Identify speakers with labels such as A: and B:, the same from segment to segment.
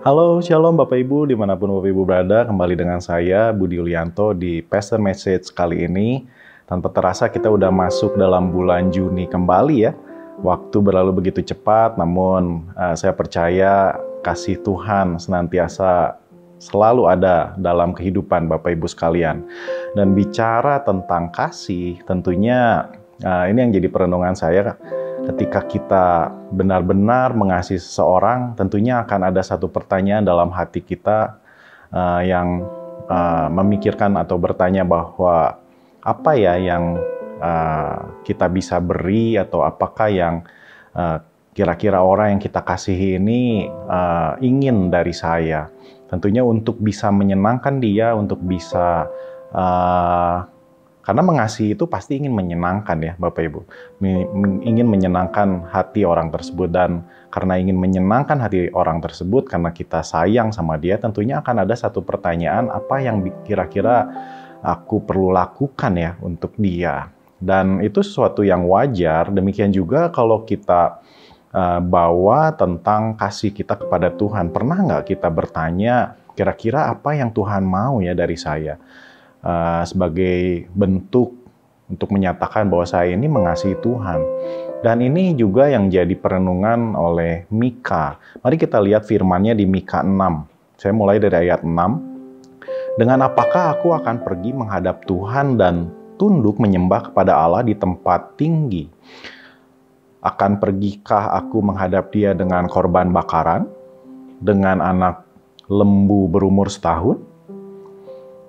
A: Halo, Shalom Bapak Ibu, dimanapun Bapak Ibu berada, kembali dengan saya, Budi Yulianto, di Pastor Message kali ini. Tanpa terasa kita udah masuk dalam bulan Juni kembali ya. Waktu berlalu begitu cepat, namun saya percaya kasih Tuhan senantiasa selalu ada dalam kehidupan Bapak Ibu sekalian. Dan bicara tentang kasih, tentunya ini yang jadi perenungan saya. Ketika kita benar-benar mengasihi seseorang, tentunya akan ada satu pertanyaan dalam hati kita yang memikirkan atau bertanya bahwa apa ya yang kita bisa beri atau apakah yang kira-kira orang yang kita kasihi ini ingin dari saya. Tentunya untuk bisa menyenangkan dia, untuk bisa karena mengasihi itu pasti ingin menyenangkan ya Bapak Ibu. Ingin menyenangkan hati orang tersebut, dan karena ingin menyenangkan hati orang tersebut, karena kita sayang sama dia, tentunya akan ada satu pertanyaan, apa yang kira-kira aku perlu lakukan ya untuk dia. Dan itu sesuatu yang wajar. Demikian juga kalau kita bawa tentang kasih kita kepada Tuhan. Pernah nggak kita bertanya, kira-kira apa yang Tuhan mau ya dari saya? Sebagai bentuk untuk menyatakan bahwa saya ini mengasihi Tuhan. Dan ini juga yang jadi perenungan oleh Mika. Mari kita lihat firman-Nya di Mika 6. Saya mulai dari ayat 6. Dengan apakah aku akan pergi menghadap Tuhan dan tunduk menyembah kepada Allah di tempat tinggi? Akan pergikah aku menghadap Dia dengan korban bakaran, dengan anak lembu berumur setahun?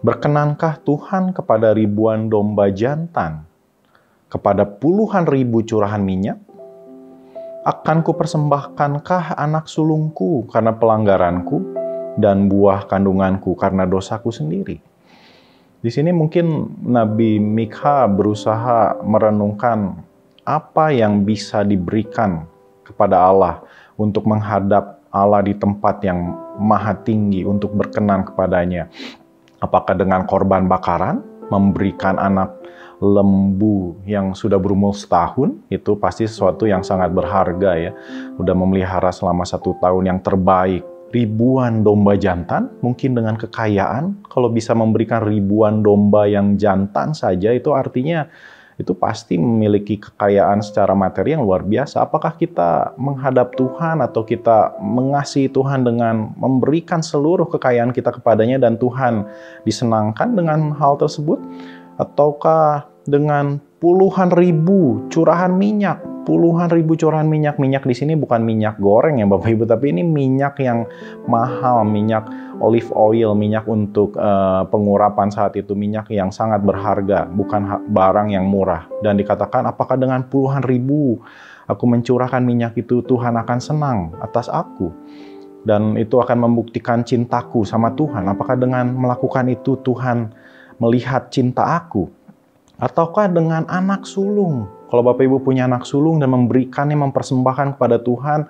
A: Berkenankah Tuhan kepada ribuan domba jantan, kepada puluhan ribu curahan minyak? Akan kupersembahkankah anak sulungku karena pelanggaranku, dan buah kandunganku karena dosaku sendiri? Di sini mungkin Nabi Mika berusaha merenungkan apa yang bisa diberikan kepada Allah untuk menghadap Allah di tempat yang maha tinggi, untuk berkenan kepadanya. Apakah dengan korban bakaran, memberikan anak lembu yang sudah berumur setahun, itu pasti sesuatu yang sangat berharga ya. Udah memelihara selama 1 tahun yang terbaik. Ribuan domba jantan, mungkin dengan kekayaan, kalau bisa memberikan ribuan domba yang jantan saja, itu artinya itu pasti memiliki kekayaan secara materi yang luar biasa. Apakah kita menghadap Tuhan atau kita mengasihi Tuhan dengan memberikan seluruh kekayaan kita kepadanya dan Tuhan disenangkan dengan hal tersebut? Ataukah dengan puluhan ribu curahan minyak? Puluhan ribu curahan minyak. Minyak di sini bukan minyak goreng ya Bapak Ibu, tapi ini minyak yang mahal, minyak olive oil, minyak untuk pengurapan saat itu, minyak yang sangat berharga, bukan barang yang murah. Dan dikatakan, apakah dengan puluhan ribu aku mencurahkan minyak itu, Tuhan akan senang atas aku? Dan itu akan membuktikan cintaku sama Tuhan. Apakah dengan melakukan itu Tuhan melihat cinta aku? Ataukah dengan anak sulung? Kalau Bapak Ibu punya anak sulung dan memberikannya, mempersembahkan kepada Tuhan,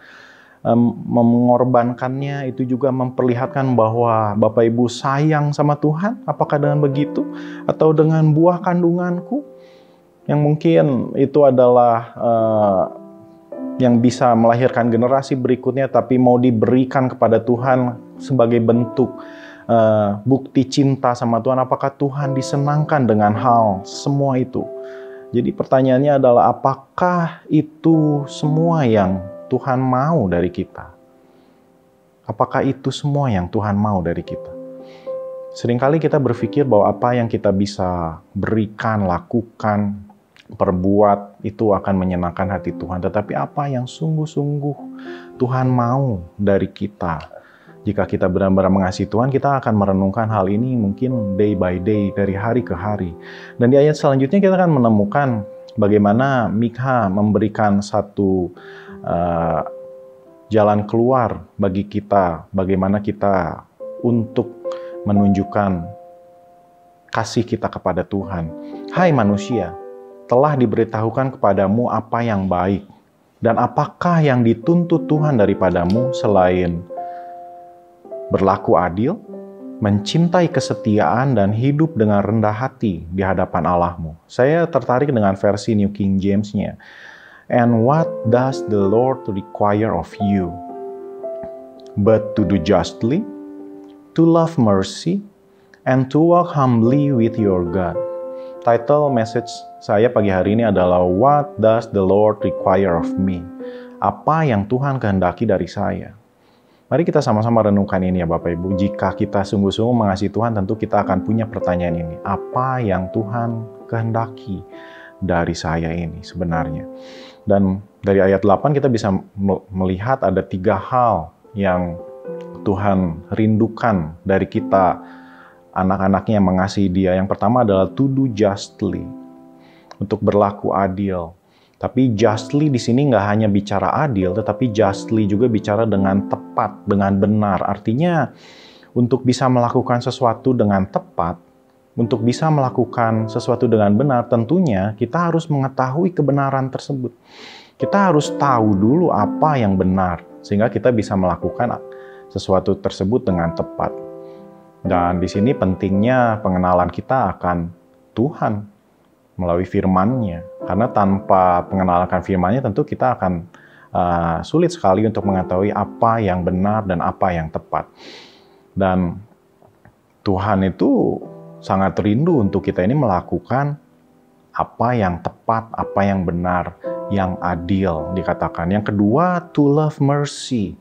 A: mengorbankannya, itu juga memperlihatkan bahwa Bapak Ibu sayang sama Tuhan. Apakah dengan begitu? Atau dengan buah kandunganku, yang mungkin itu adalah yang bisa melahirkan generasi berikutnya, tapi mau diberikan kepada Tuhan sebagai bentuk bukti cinta sama Tuhan. Apakah Tuhan disenangkan dengan hal semua itu? Jadi pertanyaannya adalah, apakah itu semua yang Tuhan mau dari kita? Apakah itu semua yang Tuhan mau dari kita? Seringkali kita berpikir bahwa apa yang kita bisa berikan, lakukan, perbuat, itu akan menyenangkan hati Tuhan. Tetapi apa yang sungguh-sungguh Tuhan mau dari kita? Jika kita benar-benar mengasihi Tuhan, kita akan merenungkan hal ini mungkin day by day, dari hari ke hari. Dan di ayat selanjutnya kita akan menemukan bagaimana Mika memberikan satu jalan keluar bagi kita, bagaimana kita untuk menunjukkan kasih kita kepada Tuhan. Hai manusia, telah diberitahukan kepadamu apa yang baik, dan apakah yang dituntut Tuhan daripadamu selain berlaku adil, mencintai kesetiaan, dan hidup dengan rendah hati di hadapan Allahmu. Saya tertarik dengan versi New King James-nya. And what does the Lord require of you? but to do justly, to love mercy, and to walk humbly with your God. Title message saya pagi hari ini adalah What does the Lord require of me? Apa yang Tuhan kehendaki dari saya? Mari kita sama-sama renungkan ini ya Bapak Ibu. Jika kita sungguh-sungguh mengasihi Tuhan, tentu kita akan punya pertanyaan ini. Apa yang Tuhan kehendaki dari saya ini sebenarnya? Dan dari ayat 8 kita bisa melihat ada 3 hal yang Tuhan rindukan dari kita, anak-anaknya yang mengasihi Dia. Yang pertama adalah to do justly, untuk berlaku adil. Tapi justly di sini nggak hanya bicara adil, tetapi justly juga bicara dengan tepat, dengan benar. Artinya untuk bisa melakukan sesuatu dengan tepat, untuk bisa melakukan sesuatu dengan benar, tentunya kita harus mengetahui kebenaran tersebut. Kita harus tahu dulu apa yang benar, sehingga kita bisa melakukan sesuatu tersebut dengan tepat. Dan di sini pentingnya pengenalan kita akan Tuhan melalui firman-Nya. Karena tanpa pengenalan akan firman-Nya tentu kita akan sulit sekali untuk mengetahui apa yang benar dan apa yang tepat. Dan Tuhan itu sangat rindu untuk kita ini melakukan apa yang tepat, apa yang benar, yang adil dikatakan. Yang kedua, to love mercy,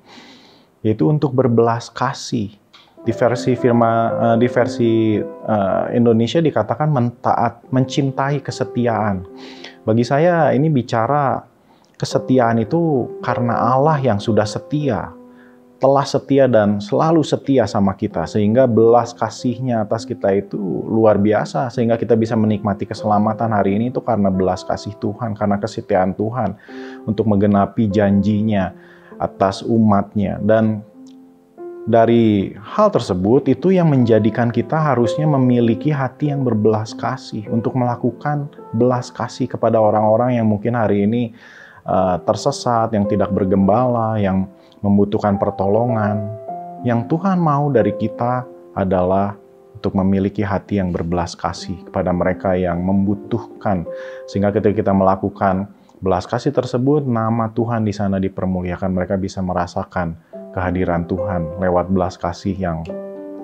A: yaitu untuk berbelas kasih. Di versi Indonesia dikatakan mencintai kesetiaan. Bagi saya ini bicara kesetiaan itu karena Allah yang sudah setia, telah setia dan selalu setia sama kita, sehingga belas kasih-Nya atas kita itu luar biasa, sehingga kita bisa menikmati keselamatan hari ini itu karena belas kasih Tuhan, karena kesetiaan Tuhan untuk menggenapi janji-Nya atas umat-Nya. Dan dari hal tersebut, itu yang menjadikan kita harusnya memiliki hati yang berbelas kasih untuk melakukan belas kasih kepada orang-orang yang mungkin hari ini tersesat, yang tidak bergembala, yang membutuhkan pertolongan. Yang Tuhan mau dari kita adalah untuk memiliki hati yang berbelas kasih kepada mereka yang membutuhkan. Sehingga ketika kita melakukan belas kasih tersebut, nama Tuhan di sana dipermuliakan. Mereka bisa merasakan kehadiran Tuhan lewat belas kasih yang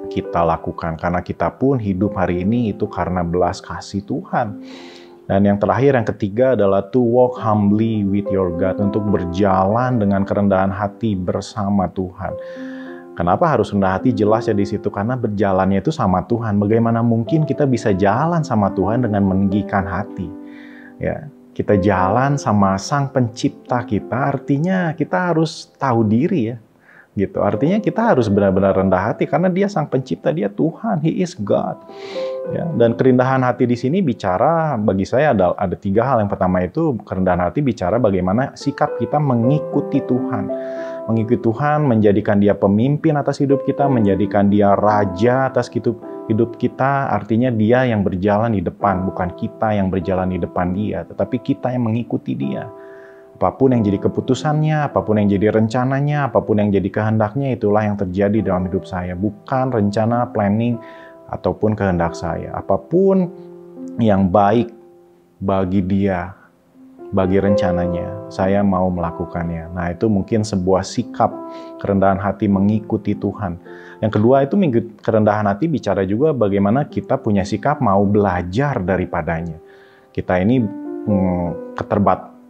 A: kita lakukan. Karena kita pun hidup hari ini itu karena belas kasih Tuhan. Dan yang terakhir, yang ketiga adalah to walk humbly with your God, untuk berjalan dengan kerendahan hati bersama Tuhan. Kenapa harus rendah hati? Jelas ya di situ, karena berjalannya itu sama Tuhan. Bagaimana mungkin kita bisa jalan sama Tuhan dengan meninggikan hati? Ya, kita jalan sama Sang Pencipta kita, artinya kita harus tahu diri ya. Gitu. Artinya kita harus benar-benar rendah hati karena Dia Sang Pencipta, Dia Tuhan, He is God. Ya, dan kerendahan hati di sini bicara bagi saya ada 3 hal. Yang pertama itu kerendahan hati bicara bagaimana sikap kita mengikuti Tuhan. Mengikuti Tuhan, menjadikan Dia pemimpin atas hidup kita, menjadikan Dia raja atas hidup kita. Artinya Dia yang berjalan di depan, bukan kita yang berjalan di depan Dia, tetapi kita yang mengikuti Dia. Apapun yang jadi keputusannya, apapun yang jadi rencananya, apapun yang jadi kehendaknya, itulah yang terjadi dalam hidup saya. Bukan rencana, planning, ataupun kehendak saya. Apapun yang baik bagi Dia, bagi rencananya, saya mau melakukannya. Nah, itu mungkin sebuah sikap kerendahan hati mengikuti Tuhan. Yang kedua itu kerendahan hati bicara juga bagaimana kita punya sikap mau belajar daripadanya. Kita ini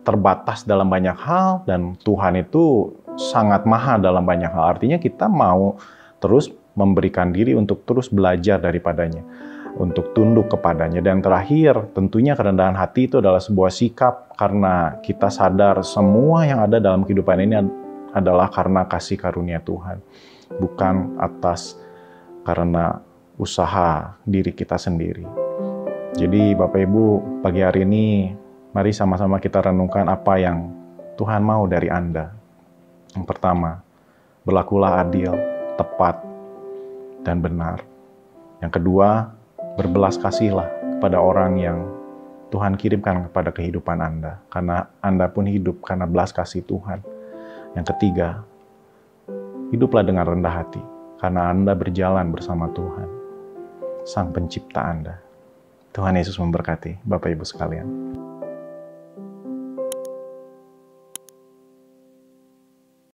A: terbatas dalam banyak hal, dan Tuhan itu sangat maha dalam banyak hal. Artinya kita mau terus memberikan diri untuk terus belajar daripadanya, untuk tunduk kepadanya. Dan terakhir, tentunya kerendahan hati itu adalah sebuah sikap karena kita sadar semua yang ada dalam kehidupan ini adalah karena kasih karunia Tuhan, bukan karena usaha diri kita sendiri. Jadi Bapak Ibu, pagi hari ini mari sama-sama kita renungkan apa yang Tuhan mau dari Anda. Yang pertama, berlakulah adil, tepat, dan benar. Yang kedua, berbelas kasihlah kepada orang yang Tuhan kirimkan kepada kehidupan Anda. Karena Anda pun hidup karena belas kasih Tuhan. Yang ketiga, hiduplah dengan rendah hati. Karena Anda berjalan bersama Tuhan, Sang Pencipta Anda. Tuhan Yesus memberkati Bapak Ibu sekalian.